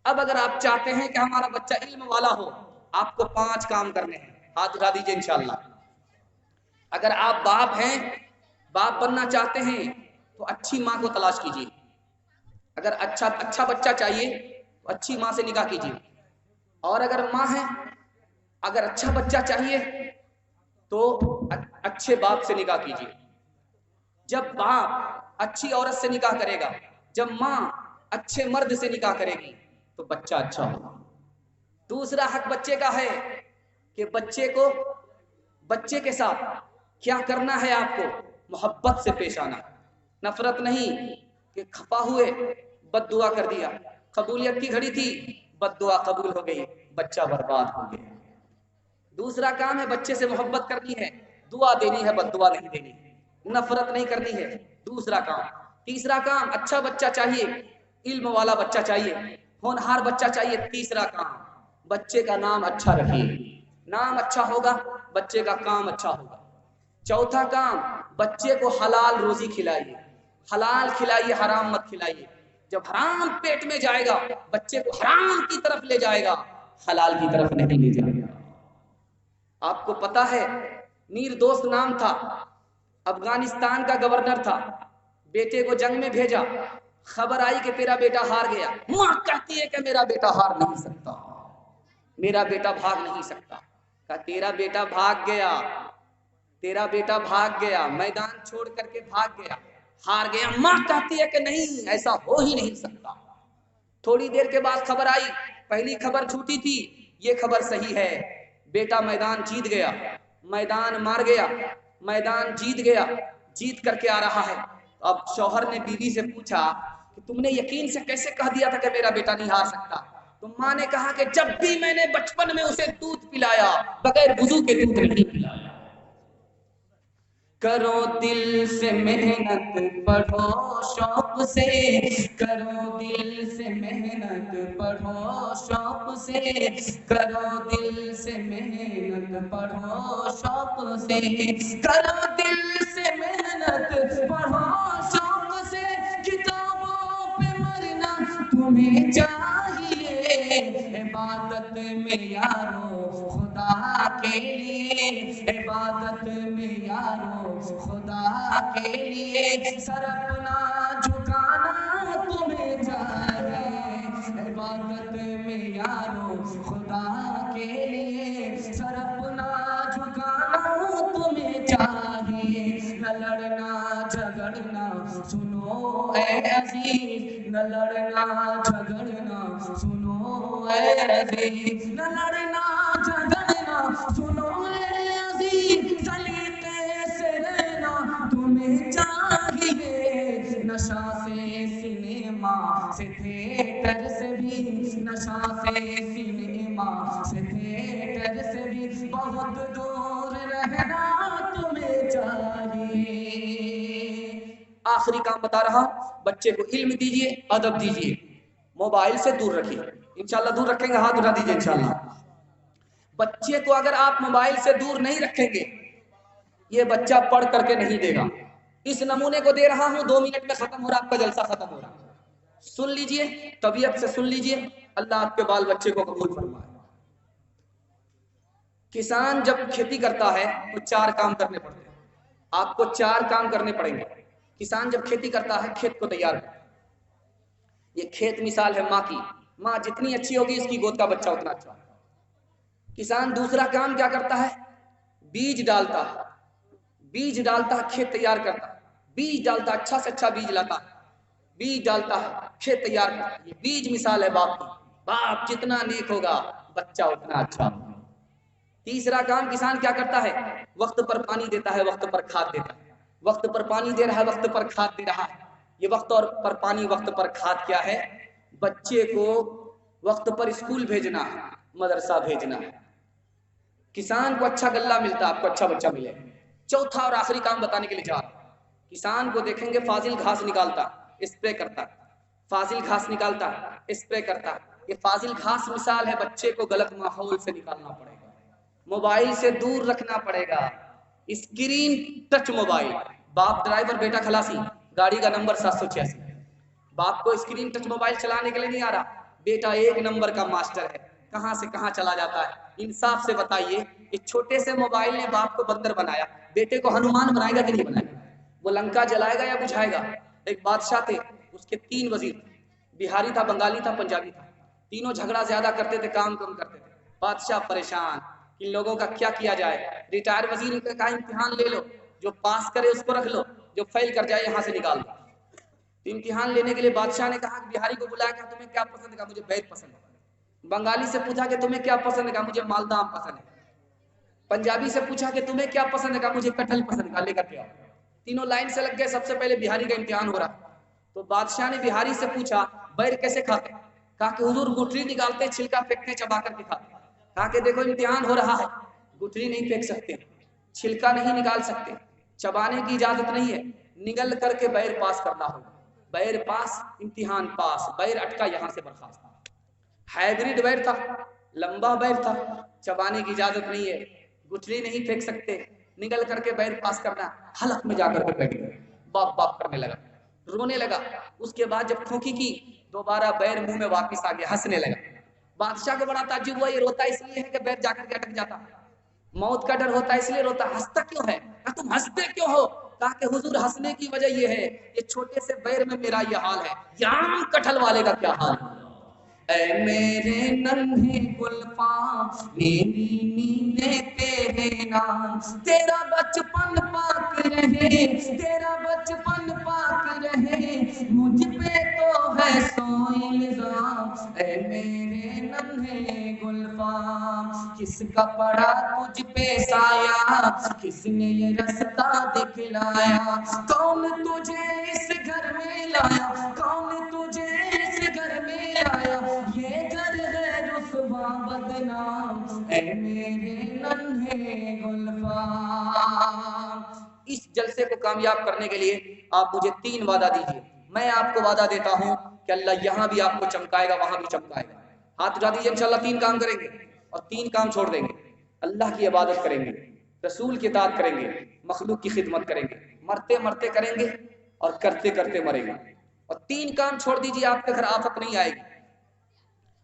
اب اگر آپ چاہتے ہیں کہ ہمارا بچہ علم والا ہو، آپ کو 5 کام کرنے ہیں، ہاتھ اٹھا دیجئے انشاءاللہ۔ اگر آپ باپ ہیں، باپ بننا چاہتے ہیں تو اچھی ماں کو تلاش کیجیے۔ اگر اچھا بچہ چاہیے تو اچھی ماں سے نکاح کیجیے، اور اگر ماں ہے، اگر اچھا بچہ چاہیے تو اچھے باپ سے نکاح کیجیے۔ جب باپ اچھی عورت سے نکاح کرے گا، جب ماں اچھے مرد سے نکاح کرے گی تو بچہ اچھا ہوگا۔ دوسرا حق بچے کا ہے کہ بچے کے ساتھ کیا کرنا ہے، آپ کو محبت سے پیش آنا، نفرت نہیں کہ خفا ہوئے بد دعا کر دیا، قبولیت کی گھڑی تھی بد دعا قبول ہو گئی، بچہ برباد ہو گیا۔ دوسرا کام ہے بچے سے محبت کرنی ہے، دعا دینی ہے، بد دعا نہیں دینی ہے، نفرت نہیں کرنی ہے، دوسرا کام۔ تیسرا کام، اچھا بچہ چاہیے، علم والا بچہ چاہیے، ہونہار بچہ چاہیے۔ تیسرا کام، بچے کا نام اچھا رکھیے، نام اچھا ہوگا بچے کا کام اچھا ہوگا۔ چوتھا کام، بچے کو حلال روزی کھلائیے، حلال کھلائیے، حرام مت کھلائیے۔ جب حرام پیٹ میں جائے گا بچے کو حرام کی طرف لے جائے گا، حلال کی طرف نہیں لے جائے گا۔ آپ کو پتا ہے میر دوست نام تھا، افغانستان کا گورنر تھا، بیٹے کو جنگ میں بھیجا، خبر آئی کہ تیرا بیٹا ہار گیا، ماں کہتی ہے کہ میرا بیٹا ہار نہیں سکتا، میرا بیٹا بھاگ نہیں سکتا۔ کہا تیرا بیٹا بھاگ گیا، تیرا بیٹا بھاگ گیا، میدان چھوڑ کر کے بھاگ گیا، ہار گیا، ماں کہتی ہے کہ نہیں ایسا ہو ہی نہیں سکتا۔ تھوڑی دیر کے بعد خبر آئی، پہلی خبر جھوٹی تھی، یہ خبر صحیح ہے، بیٹا میدان جیت گیا، میدان مار گیا، میدان جیت گیا، جیت کر کے آ رہا ہے۔ اب شوہر نے بیوی سے پوچھا کہ تم نے یقین سے کیسے کہہ دیا تھا کہ میرا بیٹا نہیں ہار سکتا؟ تو ماں نے کہا کہ جب بھی میں نے بچپن میں اسے دودھ پلایا، بغیر وضو کے دودھ نہیں پلایا۔ کرو دل سے محنت، پڑھو شوق سے، کرو دل سے محنت، پڑھو شوق سے، کرو دل سے محنت، پڑھو شوق سے، کرو دل سے محنت، پڑھو شوق سے، کتابوں پہ مرنا تمہیں چاہیے، عبادت میں یارو خدا کے لیے، عبادت میں یارو خدا کے لیے، سر اپنا جھکانا تمہیں چاہیے، عبادت میں یارو خدا کے لیے، سر اپنا جھکانا تمہیں چاہیے، نہ لڑنا جھگڑنا سنو اے عزیز، نہ لڑنا جھگڑنا سنو اے عزیز، نہ لڑنا جھگڑنا سنو اے عزیز، سلیقے سے رہنا تمہیں چاہیے، نشہ سے سنیما سے تھیٹر سے بھی، نشہ سے سنیما سے تھیٹر سے بھی بہت دور رہنا تمہیں چاہیے۔ آخری کام بتا رہا، بچے کو علم دیجیے، ادب دیجیے، موبائل سے دور رکھیے، انشاءاللہ دور رکھیں گے، ہاتھ اٹھا دیجیے انشاءاللہ۔ بچے کو اگر آپ موبائل سے دور نہیں رکھیں گے، یہ بچہ پڑھ کر کے نہیں دے گا۔ اس نمونے کو دے رہا ہوں، 2 منٹ میں ختم ہو رہا، آپ کا جلسہ ختم ہو رہا، سن لیجئے، طبیعت سے سن لیجئے، اللہ آپ کے بال بچے کو قبول فرمائے۔ کسان جب کھیتی کرتا ہے تو 4 کام کرنے پڑتے ہیں، آپ کو 4 کام کرنے پڑیں گے۔ کسان جب کھیتی کرتا ہے، کھیت کو تیار کرتا ہے، یہ کھیت مثال ہے ماں کی، ماں جتنی اچھی ہوگی اس کی گود کا بچہ اتنا اچھا ہوگا۔ کسان دوسرا کام کیا کرتا ہے؟ بیج ڈالتا ہے، بیج ڈالتا ہے، کھیت تیار کرتا ہے، بیج ڈالتا ہے، اچھا سے اچھا بیج لاتا ہے، بیج ڈالتا ہے، کھیت تیار کرتا ہے۔ یہ بیج مثال ہے باپ کی، باپ جتنا نیک ہوگا بچہ اتنا اچھا ہوگا۔ تیسرا کام کسان کیا کرتا ہے؟ وقت پر پانی دیتا ہے، وقت پر کھاد دیتا ہے، وقت پر پانی دے رہا ہے، وقت پر کھاد دے رہا ہے۔ یہ وقت اور پر پانی، وقت پر کھاد کیا ہے؟ بچے کو وقت پر اسکول بھیجنا ہے، مدرسہ بھیجنا ہے۔ کسان کو اچھا غلہ ملتا، آپ کو اچھا بچہ ملے۔ چوتھا اور آخری کام بتانے کے لیے جا رہا ہوں، کسان کو دیکھیں گے فاضل گھاس نکالتا، اسپرے کرتا، فاضل گھاس نکالتا، اسپرے کرتا۔ یہ فاضل گھاس مثال ہے، بچے کو غلط ماحول سے نکالنا پڑے گا، موبائل سے دور رکھنا پڑے گا، اسکرین ٹچ موبائل۔ باپ ڈرائیور، بیٹا خلاصی، گاڑی کا نمبر 786، باپ کو اسکرین ٹچ موبائل چلانے کے لیے نہیں آ رہا، بیٹا ایک نمبر کا ماسٹر ہے، کہاں سے کہاں چلا جاتا ہے۔ انصاف سے بتائیے کہ چھوٹے سے موبائل نے باپ کو بندر بنایا، بیٹے کو ہنومان بنائے گا کہ نہیں بنائے گا؟ وہ لنکا جلائے گا یا بجھائے گا؟ ایک بادشاہ تھے، اس کے 3 وزیر تھے، بہاری تھا، بنگالی تھا، پنجابی تھا، تینوں جھگڑا زیادہ کرتے تھے، کام کم کرتے تھے۔ بادشاہ پریشان، ان لوگوں کا کیا کیا جائے؟ ریٹائر وزیر نے کہا امتحان لے لو، جو پاس کرے اس کو رکھ لو، جو فیل کر جائے یہاں سے نکال دو۔ تو امتحان لینے کے لیے بادشاہ نے کہا کہ بہاری کو بلایا کہ تمہیں کیا پسند ہے؟ کہا مجھے بیت پسند ہے۔ بنگالی سے پوچھا کہ تمہیں کیا پسند ہے؟ کہا مجھے مالدہ آم پسند ہے۔ پنجابی سے پوچھا کہ تمہیں کیا پسند ہے؟ کہا مجھے کٹہل پسند ہے۔ کہا لے کر کے آؤ۔ تینوں لائن سے لگ گئے، سب سے پہلے بہاری کا امتحان ہو رہا۔ تو بادشاہ نے بہاری سے پوچھا بیر کیسے کھاتے؟ کہا کہ حضور گٹھلی نکالتے، چھلکا پھینکتے، چبا کر کے کھاتے۔ کہا کہ دیکھو امتحان ہو رہا ہے، گٹھلی نہیں پھینک سکتے، چھلکا نہیں نکال سکتے، چبانے کی اجازت نہیں ہے، نگل کر کے بیر پاس کرنا ہوگا۔ بیر پاس، امتحان پاس، بیر اٹکا، یہاں سے برخاست۔ ہائیبریڈ بیر تھا، لمبا بیر تھا، چبانے کی اجازت نہیں ہے، گٹھلی نہیں پھینک سکتے، نگل کر کے بیر پاس کرنا۔ حلق میں جا کر کے بیٹھ گئے، باپ باپ کرنے لگا، رونے لگا۔ اس کے بعد جب کھونکی کی، دوبارہ بیر منہ میں واپس آ گیا، ہنسنے لگا۔ بادشاہ کو بڑا تعجب ہوا، یہ روتا اس لیے ہے کہ بیر جا کر کے اٹک جاتا، موت کا ڈر ہوتا ہے اس لیے روتا، ہنستا کیوں ہے؟ کہا تم ہنستے کیوں ہو؟ کہا کہ حضور ہنسنے کی وجہ یہ ہے، یہ چھوٹے سے بیر میں میرا یہ حال ہے، یام کٹھل والے کا کیا حال ہے؟ اے میرے ننھے گلفام میری نیندیں تیرے نام، تیرا بچپن پاک رہے، تیرا بچپن پاک رہے، مجھ پہ تو ہے سو الزام۔ اے میرے ننھے گلفام کس کا پڑا تجھ پہ سایہ، کس نے یہ رستہ دکھلایا، کون تجھے اس گھر میں لایا، کون تجھے اس گھر میں لایا، یہ گھر ہے رسوا بدنام۔ اے میرے ننھے گلفام۔ اس جلسے کو کامیاب کرنے کے لیے آپ مجھے 3 وعدہ دیجئے۔ میں آپ کو وعدہ دیتا ہوں کہ اللہ یہاں بھی آپ کو چمکائے گا، وہاں بھی چمکائے گا۔ ہاتھ اٹھا دیجئے، انشاءاللہ 3 کام کریں گے اور 3 کام چھوڑ دیں گے۔ اللہ کی عبادت کریں گے، رسول کی اطاعت کریں گے، مخلوق کی خدمت کریں گے، مرتے مرتے کریں گے اور کرتے کرتے مریں گے۔ اور 3 کام چھوڑ دیجئے، آپ کے گھر آفت نہیں آئے گی،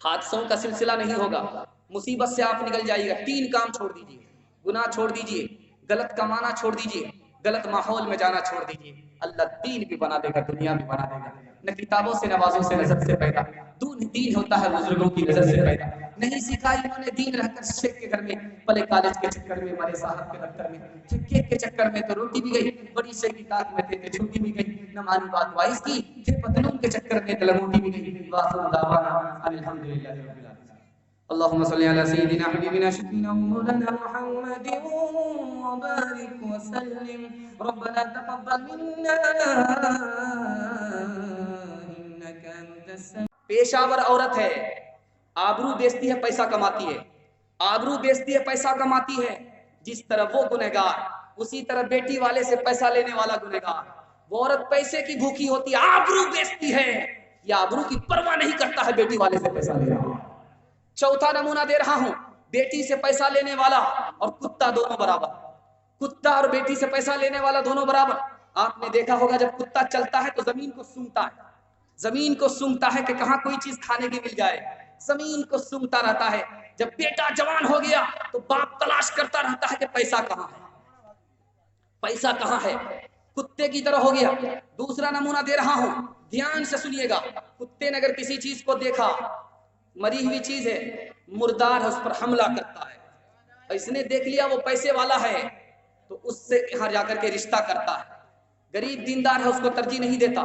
حادثوں کا سلسلہ نہیں ہوگا، مصیبت سے آپ نکل جائے گا۔ 3 کام چھوڑ دیجئے، گناہ چھوڑ دیجئے، غلط کمانا چھوڑ دیجئے، غلط ماحول میں جانا چھوڑ دیجئے۔ اللہ دین بھی بنا دے گا، دنیا بھی بنا دے گا۔ نہ کتابوں سے، نوازوں سے، نظر سے پیدا، دین ہوتا ہے بزرگوں کی نظر سے پیدا۔ نہیں سیکھا انہوں نے دین رہ کر شیخ کے گھر میں، پلے کالج کے چکر میں، مرے صاحب کے دفتر میں، کیک کے چکر میں تو روٹی بھی گئی، بڑی شیخ کی تاک میں تھے تو چھوٹی بھی گئی، نہ مانی بات وائز کی، پھر پتلون کے چکر میں تو لنگوٹی بھی گئی۔ واخر دعوانا الحمدللہ رب العالمین۔ اللهم صل على سيدنا حبيبنا شفينا ومولانا محمد وبارك وسلم ربنا تقبل منا انك انت السميع۔ پیشاور عورت ہے، آبرو بیچتی ہے، پیسہ کماتی ہے، آبرو بیچتی ہے، پیسہ کماتی ہے۔ جس طرح وہ گنہگار، اسی طرح بیٹی والے سے پیسہ لینے والا گنہگار۔ وہ عورت پیسے کی بھوکی ہوتی ہے، آبرو بیچتی ہے، یا آبرو کی پرواہ نہیں کرتا ہے، بیٹی والے سے پیسہ لے رہا ہے۔ چوتھا نمونہ دے رہا ہوں، بیٹی سے پیسہ لینے والا اور کتا دونوں برابر، کتا اور بیٹی سے پیسہ لینے والا دونوں برابر۔ آپ نے دیکھا ہوگا جب کتا چلتا ہے تو زمین کو سونگتا ہے، زمین کو سونگتا ہے کہ کہاں کوئی چیز کھانے کی مل جائے، زمین کو سونگتا رہتا ہے۔ جب بیٹا جوان ہو گیا تو باپ تلاش کرتا رہتا ہے کہ پیسہ کہاں ہے، پیسہ کہاں ہے، کتے کی طرح ہو گیا۔ دوسرا نمونہ دے رہا ہوں، دھیان سے سنیے گا۔ کتے نے اگر کسی چیز کو دیکھا، مری ہوئی چیز ہے، مردار ہے، اس پر حملہ کرتا ہے، اور اس نے دیکھ لیا وہ پیسے والا ہے تو اس سے یہاں جا کر کے رشتہ کرتا ہے۔ غریب دیندار ہے، اس کو ترجیح نہیں دیتا،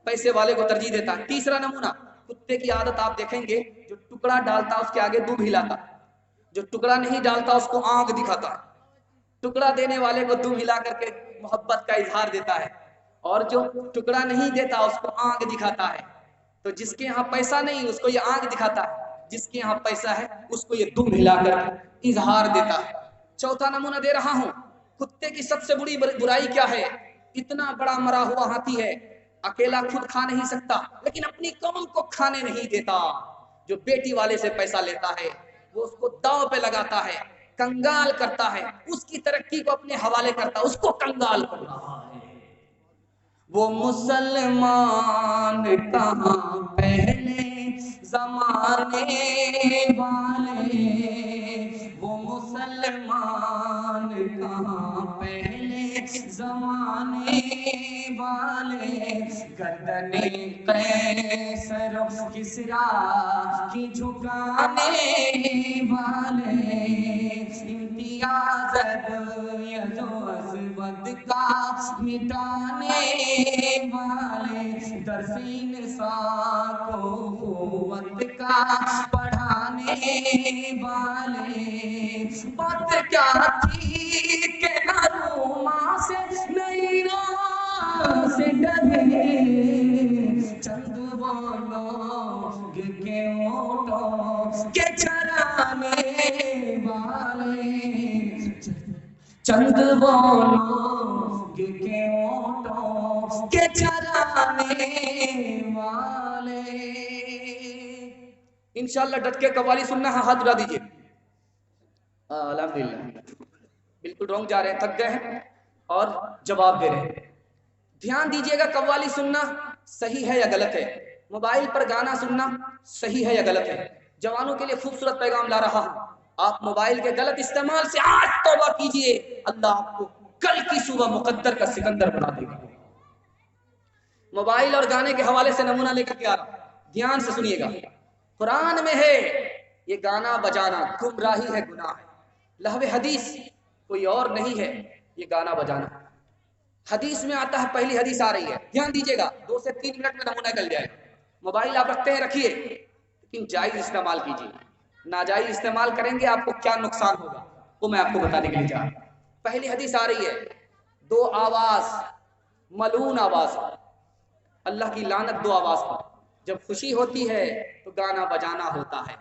پیسے والے کو ترجیح دیتا ہے۔ تیسرا نمونہ، کتے کی عادت آپ دیکھیں گے، جو ٹکڑا ڈالتا اس کے آگے دودھ ہلاتا، جو ٹکڑا نہیں ڈالتا اس کو آنکھ دکھاتا ہے، ٹکڑا دینے والے کو دودھ ہلا کر کے محبت کا اظہار دیتا ہے، اور جو ٹکڑا نہیں دیتا اس کو آنکھ دکھاتا ہے۔ تو جس کے یہاں پیسہ نہیں اس کو یہ آنکھ دکھاتا ہے، جس کے یہاں پیسہ ہے اس کو یہ دودھ ہلا کر اظہار دیتا ہے۔ چوتھا نمونہ دے رہا ہوں، کتے کی سب سے بڑی برائی کیا ہے؟ اتنا بڑا مرا ہوا ہاتھی ہے، اکیلا خود کھا نہیں سکتا لیکن اپنی قوم کو کھانے نہیں دیتا۔ جو بیٹی والے سے پیسہ لیتا ہے وہ اس کو داؤ پہ لگاتا ہے، کنگال کرتا ہے، اس کی ترقی کو اپنے حوالے کرتا ہے، اس کو کنگال کر رہا ہے۔ وہ مسلمان کہاں پہلے زمانے والے وہ مسلمان کہاں پہلے زمانے والے گردن قیصر و کسریٰ کی جھکانے والے امتیازت یزوسود کا مٹانے والے درس انسان کو قوت کا پڑھانے والے بات کیا تھی کہ نہ روما سے نہیں سے ڈرے چند وہ لوگ کے اونٹوں کے چرانے والے چند وہ لوگ کے اونٹوں کے چرانے والے. انشاءاللہ ڈٹ کے قوالی سننا ہے. ہاتھ اٹھا دیجیے. الحمدللہ. بالکل رونگ جا رہے ہیں, تھک گئے ہیں اور جواب دے رہے ہیں. دھیان دیجیے گا, قوالی سننا صحیح ہے یا غلط ہے؟ موبائل پر گانا سننا صحیح ہے یا غلط ہے؟ جوانوں کے لیے خوبصورت پیغام لا رہا ہوں. آپ موبائل کے غلط استعمال سے آج توبہ کیجئے, اللہ آپ کو کل کی صبح مقدر کا سکندر بنا دے گا. موبائل اور گانے کے حوالے سے نمونہ لے کر کے آ رہا ہوں, دھیان سے سنیے گا. قرآن میں ہے یہ گانا بجانا گمراہی ہے, گناہ ہے. لہو حدیث کوئی اور نہیں ہے, یہ گانا بجانا. حدیث میں آتا ہے, پہلی حدیث آ رہی ہے, دھیان دیجیے گا, 2 سے 3 منٹ میں نمونہ نکل جائے. موبائل آپ رکھتے ہیں رکھیے, لیکن جائز استعمال کیجیے. ناجائز استعمال کریں گے آپ کو کیا نقصان ہوگا وہ میں آپ کو بتانے کے لیے جا رہا ہوں. پہلی حدیث آ رہی ہے, 2 آواز ملعون آواز, اللہ کی لعنت 2 آواز پر. جب خوشی ہوتی ہے تو گانا بجانا ہوتا ہے,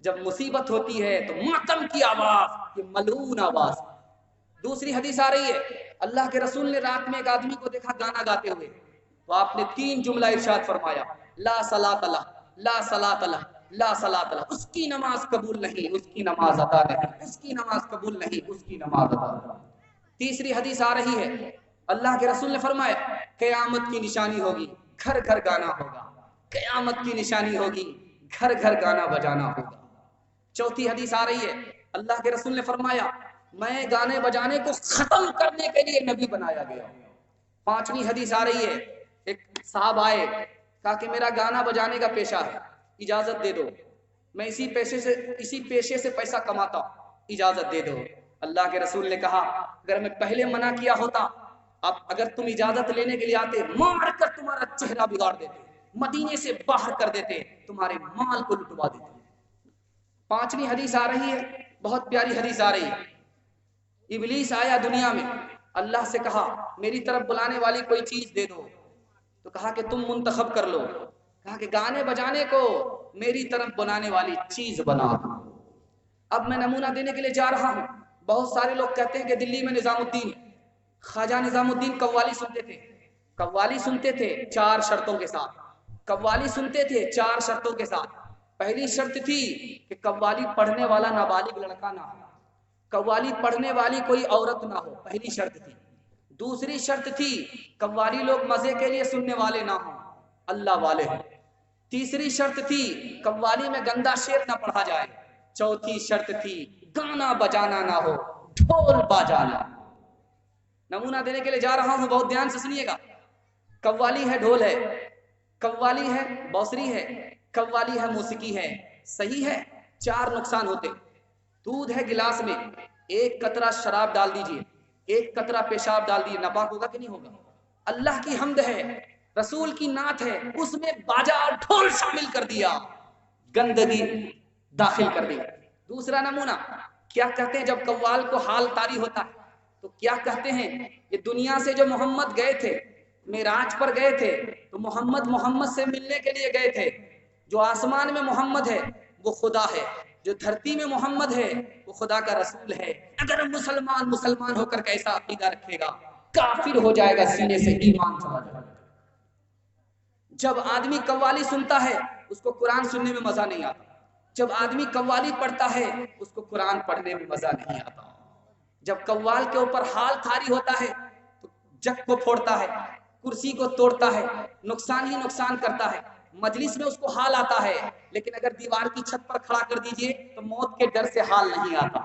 جب مصیبت ہوتی ہے تو ماتم کی آواز, یہ ملعون آواز. دوسری حدیث آ رہی ہے, اللہ کے رسول نے رات میں ایک آدمی کو دیکھا گانا گاتے ہوئے, تو آپ نے 3 جملہ ارشاد فرمایا, لا صلاۃ لہ, لا صلاۃ لہ, لا صلاۃ لہ. اس کی نماز قبول نہیں, اس کی نماز ادا نہیں, اس کی نماز قبول نہیں, اس کی نماز ادا نہیں. تیسری حدیث آ رہی ہے, اللہ کے رسول نے فرمایا قیامت کی نشانی ہوگی, گھر گھر گانا ہوگا. قیامت کی نشانی ہوگی, گھر گھر گانا بجانا ہوگا. چوتھی حدیث آ رہی ہے, اللہ کے رسول نے فرمایا میں گانے بجانے کو ختم کرنے کے لیے نبی بنایا گیا. پانچویں حدیث آ رہی ہے, ایک صاحب آئے, کہا کہ میرا گانا بجانے کا پیشہ ہے, اجازت دے دو, میں اسی پیشے سے پیسہ کماتا ہوں, اجازت دے دو. اللہ کے رسول نے کہا اگر میں پہلے منع کیا ہوتا, اب اگر تم اجازت لینے کے لیے آتے, مار کر تمہارا چہرہ بگاڑ دیتے, مدینے سے باہر کر دیتے, تمہارے مال کو لٹوا دیتے. پانچویں حدیث آ رہی ہے, بہت پیاری حدیث آ رہی ہے. ابلیس آیا دنیا میں, اللہ سے کہا میری طرف بلانے والی کوئی چیز دے دو, تو کہا کہ تم منتخب کر لو. کہا کہ گانے بجانے کو میری طرف بلانے والی چیز بنا. اب میں نمونہ دینے کے لیے جا رہا ہوں. بہت سارے لوگ کہتے ہیں کہ دلی میں نظام الدین, خواجہ نظام الدین قوالی سنتے تھے. قوالی سنتے تھے 4 شرطوں کے ساتھ, قوالی سنتے تھے 4 شرطوں کے ساتھ. پہلی شرط تھی کہ قوالی پڑھنے والا نابالغ لڑکا نہ ہو, قوالی پڑھنے والی کوئی عورت نہ ہو, پہلی شرط تھی. دوسری شرط تھی قوالی لوگ مزے کے لیے سننے والے نہ ہوں, اللہ والے ہوں. تیسری شرط تھی قوالی میں گندا شعر نہ پڑھا جائے. چوتھی شرط تھی گانا بجانا نہ ہو, ڈھول بجانا. نمونہ دینے کے لیے جا رہا ہوں, بہت دھیان سے سنیے گا. قوالی ہے ڈھول ہے, قوالی ہے بانسری ہے, قوالی ہے موسیقی ہے, صحیح ہے. 4 نقصان ہوتے. دودھ ہے گلاس میں, 1 قطرہ شراب ڈال دیجئے, 1 قطرہ پیشاب ڈال دیجئے, ناپاک ہوگا کہ نہیں ہوگا؟ اللہ کی حمد ہے, رسول کی نعت ہے, اس میں باجا اور ڈھول شامل کر دیا, گندگی داخل کر دی. دوسرا نمونہ کیا کہتے ہیں جب قوال کو حال طاری ہوتا ہے تو کیا کہتے ہیں, یہ دنیا سے جو محمد گئے تھے, معراج پر گئے تھے, تو محمد سے ملنے کے لیے گئے تھے. جو آسمان میں محمد ہے وہ خدا ہے, جو دھرتی میں محمد ہے وہ خدا کا رسول ہے. اگر مسلمان ہو کر کیسا عقیدہ رکھے گا, کافر ہو جائے گا, سینے سے ایمان چلا جائے گا. جب آدمی قوالی سنتا ہے اس کو قرآن سننے میں مزہ نہیں آتا, جب آدمی قوالی پڑھتا ہے اس کو قرآن پڑھنے میں مزہ نہیں آتا. جب قوال کے اوپر حال طاری ہوتا ہے تو جگ کو پھوڑتا ہے, کرسی کو توڑتا ہے, نقصان ہی نقصان کرتا ہے. مجلس میں اس کو حال آتا ہے، لیکن اگر دیوار کی چھت پر کھڑا کر دیجئے تو موت کے ڈر سے حال نہیں آتا۔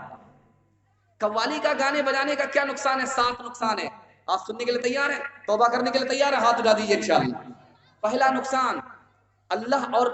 قوالی کا گانے بجانے کا کیا نقصان ہے؟ 7 نقصان ہے۔ آپ سننے کے لیے تیار ہیں؟ توبہ کرنے کے لیے تیار ہیں؟ ہاتھ اٹھا دیجئے انشاءاللہ۔ پہلا نقصان، اللہ اور